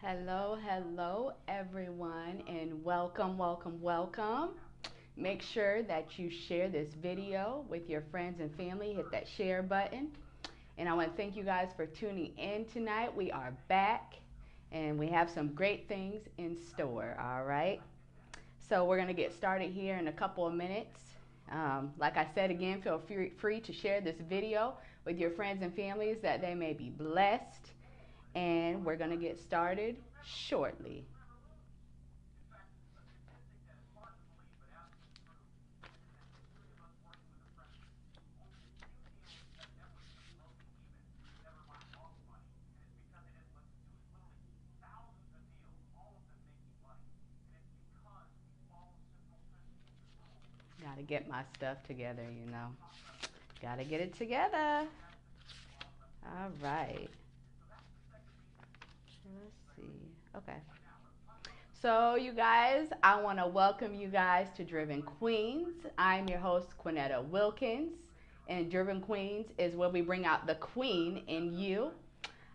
Hello, hello, everyone, and welcome, welcome, welcome. Make sure that you share this video with your friends and family. Hit that share button. And I want to thank you guys for tuning in tonight. We are back and we have some great things in store, all right? So we're going to get started here in a couple of minutes. Like I said again, feel free to share this video with your friends and families that they may be blessed. And we're going to get started shortly. Got to get my stuff together, you know. Got to get it together. All right. Let's see. Okay. So, you guys, I want to welcome you guys to Driven Queens. I'm your host, Quinetta Wilkins. And Driven Queens is where we bring out the queen in you.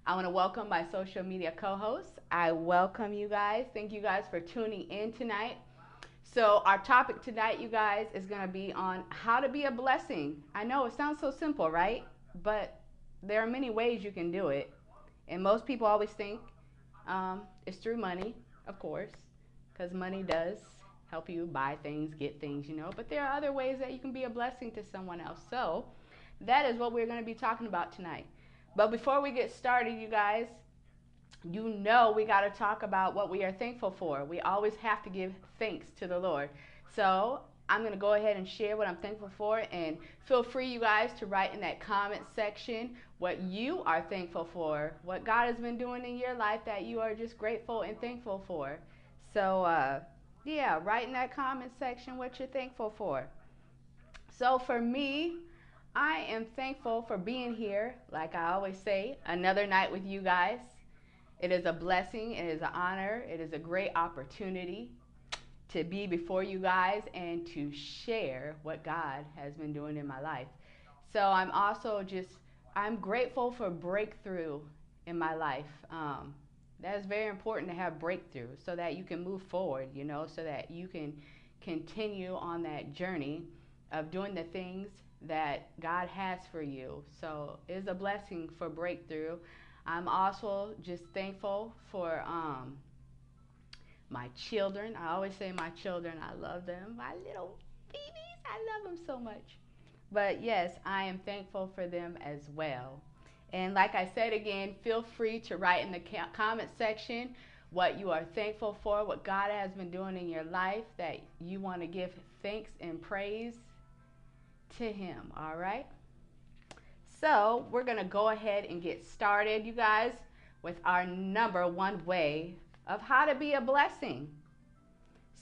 I want to welcome my social media co-hosts. I welcome you guys. Thank you guys for tuning in tonight. So our topic tonight, you guys, is going to be on how to be a blessing. I know it sounds so simple, right? But there are many ways you can do it. And most people always think it's through money, of course, because money does help you buy things, get things, you know. But there are other ways that you can be a blessing to someone else. So that is what we're going to be talking about tonight. But before we get started, you guys, you know we got to talk about what we are thankful for. We always have to give thanks to the Lord. So I'm going to go ahead and share what I'm thankful for. And feel free, you guys, to write in that comment section what you are thankful for, what God has been doing in your life that you are just grateful and thankful for. So, yeah, write in that comment section what you're thankful for. So for me, I am thankful for being here. Like I always say, another night with you guys. It is a blessing, it is an honor, it is a great opportunity to be before you guys and to share what God has been doing in my life. So I'm grateful for breakthrough in my life. That is very important to have breakthrough so that you can move forward, you know, so that you can continue on that journey of doing the things that God has for you. So it is a blessing for breakthrough. I'm also just thankful for my children. I always say my children, I love them. My little babies, I love them so much. But yes, I am thankful for them as well. And like I said again, feel free to write in the comment section what you are thankful for, what God has been doing in your life, that you want to give thanks and praise to Him, all right? So we're going to go ahead and get started, you guys, with our number one way of how to be a blessing.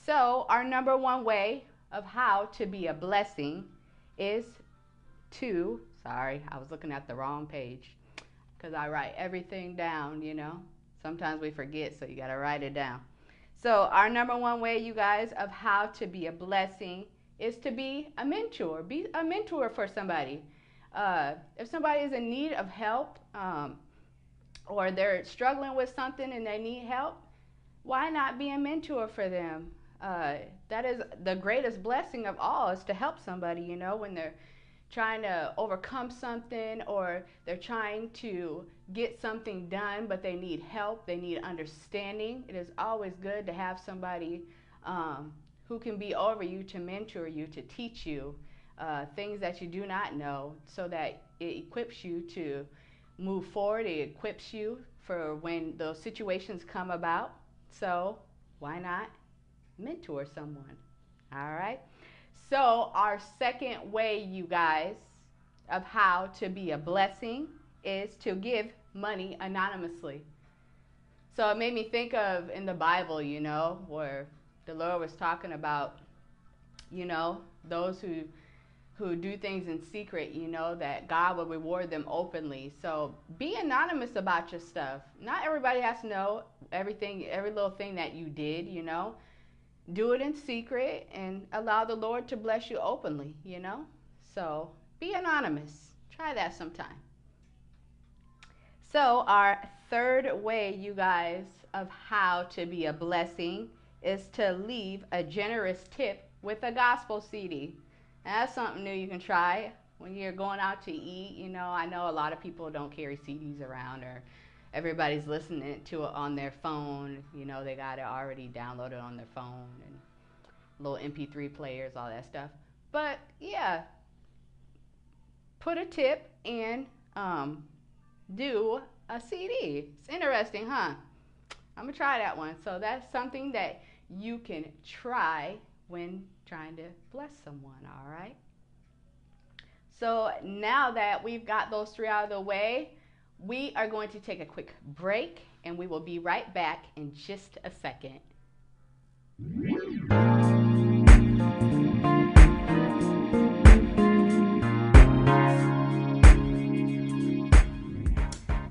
So our number one way of how to be a blessing is sorry, I was looking at the wrong page because I write everything down, you know. Sometimes we forget, so you got to write it down. So our number one way, you guys, of how to be a blessing is to be a mentor. Be a mentor for somebody. If somebody is in need of help or they're struggling with something and they need help, why not be a mentor for them? That is the greatest blessing of all, is to help somebody, you know, when they're trying to overcome something or they're trying to get something done, but they need help, they need understanding. It is always good to have somebody who can be over you, to mentor you, to teach you things that you do not know, so that it equips you to move forward. It equips you for when those situations come about. So why not mentor someone? All right. So our second way, you guys, of how to be a blessing is to give money anonymously. So it made me think of in the Bible, you know, where the Lord was talking about, you know, those who do things in secret, you know, that God will reward them openly. So be anonymous about your stuff. Not everybody has to know everything, every little thing that you did, you know. Do it in secret and allow the Lord to bless you openly, you know. So be anonymous. Try that sometime. So our third way, you guys, of how to be a blessing is to leave a generous tip with a gospel CD. And that's something new you can try when you're going out to eat. You know, I know a lot of people don't carry CDs around, or everybody's listening to it on their phone. You know, they got it already downloaded on their phone and little MP3 players, all that stuff. But yeah, put a tip and do a CD. It's interesting, huh? I'm gonna try that one. So that's something that you can try when trying to bless someone, all right? So now that we've got those three out of the way, we are going to take a quick break, and we will be right back in just a second.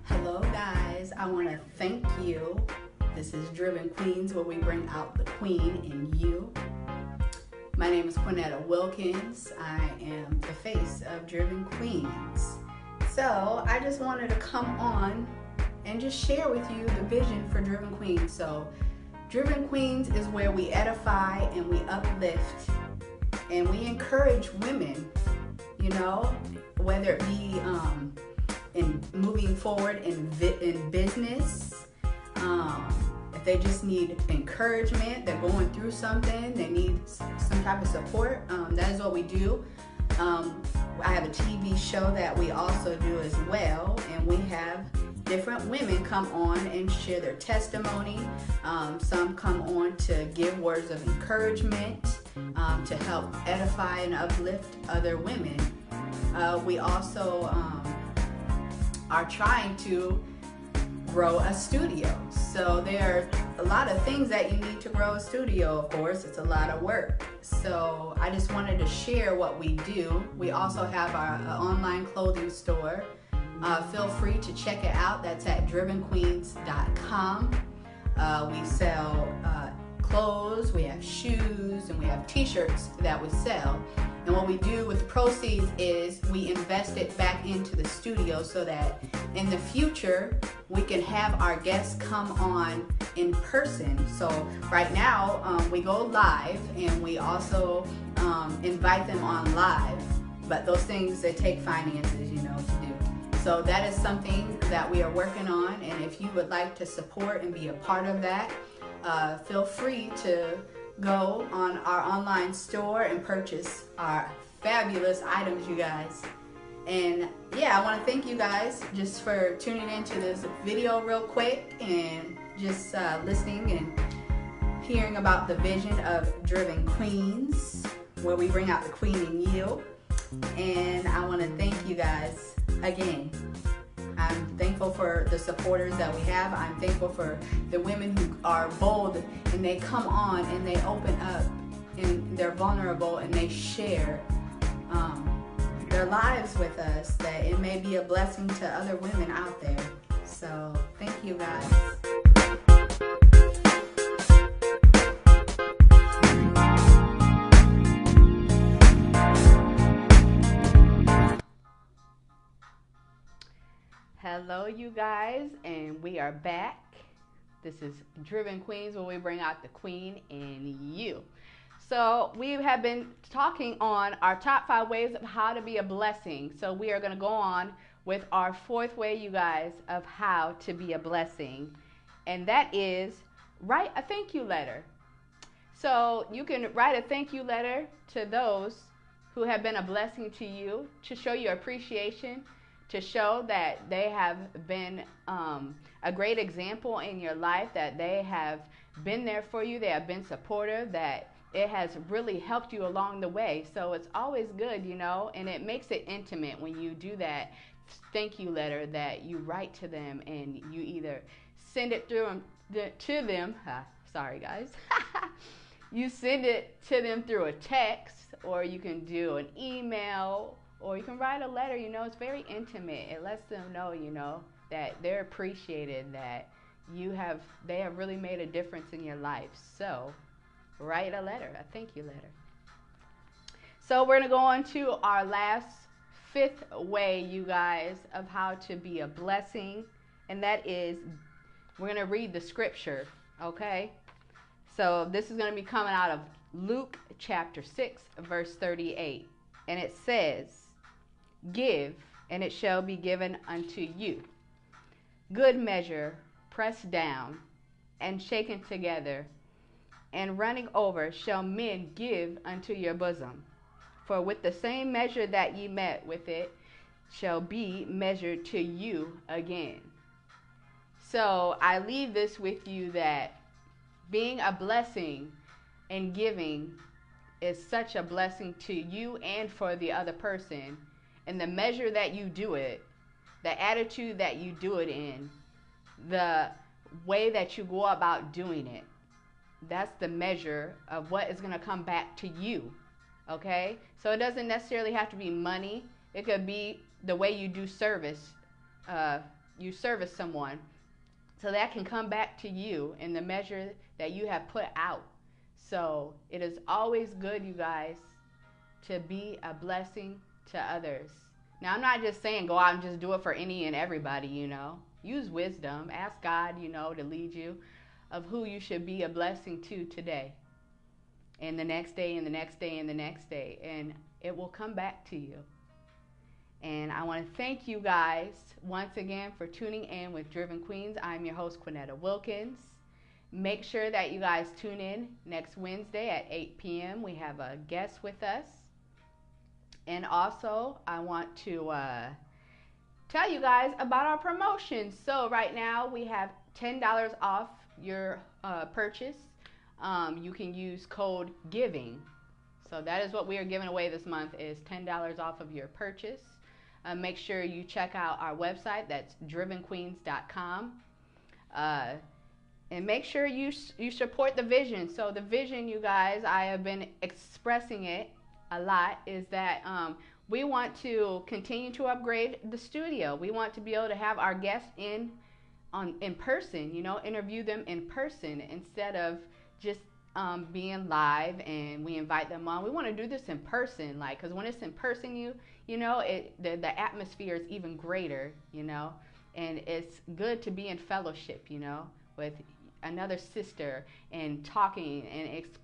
Hello guys, I want to thank you. This is Driven Queens, where we bring out the queen in you. My name is Quinetta Wilkins. I am the face of Driven Queens. So I just wanted to come on and just share with you the vision for Driven Queens. So Driven Queens is where we edify and we uplift and we encourage women, you know, whether it be in moving forward in business, if they just need encouragement, they're going through something, they need some type of support, that is what we do. I have a TV show that we also do as well, and we have different women come on and share their testimony. Some come on to give words of encouragement, to help edify and uplift other women. We also are trying to grow a studio. So there are a lot of things that you need to grow a studio, of course. It's a lot of work. So I just wanted to share what we do. We also have our online clothing store. Feel free to check it out. That's at drivenqueens.com. We sell clothes, we have shoes, and we have t-shirts that we sell. And what we do with the proceeds is we invest it back into the studio so that in the future we can have our guests come on in person. So right now we go live, and we also invite them on live. But those things, they take finances, you know, to do. So that is something that we are working on, and if you would like to support and be a part of that, feel free to go on our online store and purchase our fabulous items, you guys. And yeah, I want to thank you guys just for tuning into this video real quick and just listening and hearing about the vision of Driven Queens, where we bring out the queen in you. And I want to thank you guys again. I'm thankful for the supporters that we have. I'm thankful for the women who are bold and they come on and they open up and they're vulnerable and they share their lives with us, that it may be a blessing to other women out there. So thank you guys. Hello you guys, and we are back. This is Driven Queens, where we bring out the queen in you. So we have been talking on our top 5 ways of how to be a blessing. So we are going to go on with our 4th way, you guys, of how to be a blessing. And that is write a thank you letter. So you can write a thank you letter to those who have been a blessing to you, to show your appreciation, to show that they have been a great example in your life, that they have been there for you, they have been supportive, that it has really helped you along the way. So it's always good, you know, and it makes it intimate when you do that thank you letter that you write to them, and you either send it through to them. Sorry guys. You send it to them through a text, or you can do an email, or you can write a letter. You know, it's very intimate. It lets them know, you know, that they're appreciated, that they have really made a difference in your life. So write a letter, a thank you letter. So we're going to go on to our last 5th way, you guys, of how to be a blessing, and that is We're going to read the scripture, okay? So this is going to be coming out of Luke chapter 6, verse 38. And it says, "Give, and it shall be given unto you. Good measure, pressed down, and shaken together, and running over shall men give unto your bosom. For with the same measure that ye met with it shall be measured to you again." So I leave this with you, that being a blessing and giving is such a blessing to you and for the other person. And the measure that you do it, the attitude that you do it in, the way that you go about doing it, that's the measure of what is going to come back to you. Okay? So it doesn't necessarily have to be money. It could be the way you do service. You service someone. So that can come back to you in the measure that you have put out. So it is always good, you guys, to be a blessing to others. Now, I'm not just saying go out and just do it for any and everybody, you know. Use wisdom. Ask God, you know, to lead you of who you should be a blessing to today, and the next day, and the next day, and the next day. And it will come back to you. And I want to thank you guys once again for tuning in with Driven Queens. I'm your host, Quinetta Wilkins. Make sure that you guys tune in next Wednesday at 8 p.m. We have a guest with us. And also, I want to tell you guys about our promotions. So right now, we have $10 off your purchase. You can use code GIVING. So that is what we are giving away this month, is $10 off of your purchase. Make sure you check out our website. That's drivenqueens.com. And make sure you support the vision. So the vision, you guys, I have been expressing it a lot, is that we want to continue to upgrade the studio. We want to be able to have our guests in person, you know, interview them in person instead of just being live and we invite them on. We want to do this in person, like, because when it's in person, you know, the atmosphere is even greater, you know, and it's good to be in fellowship, you know, with another sister and talking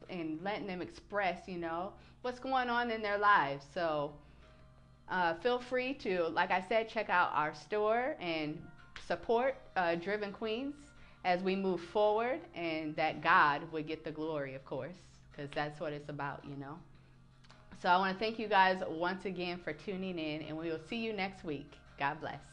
and letting them express, you know, what's going on in their lives. So feel free to, like I said, check out our store and support Driven Queens as we move forward, and that God would get the glory, of course, because that's what it's about, you know. So I want to thank you guys once again for tuning in, and we will see you next week. God bless.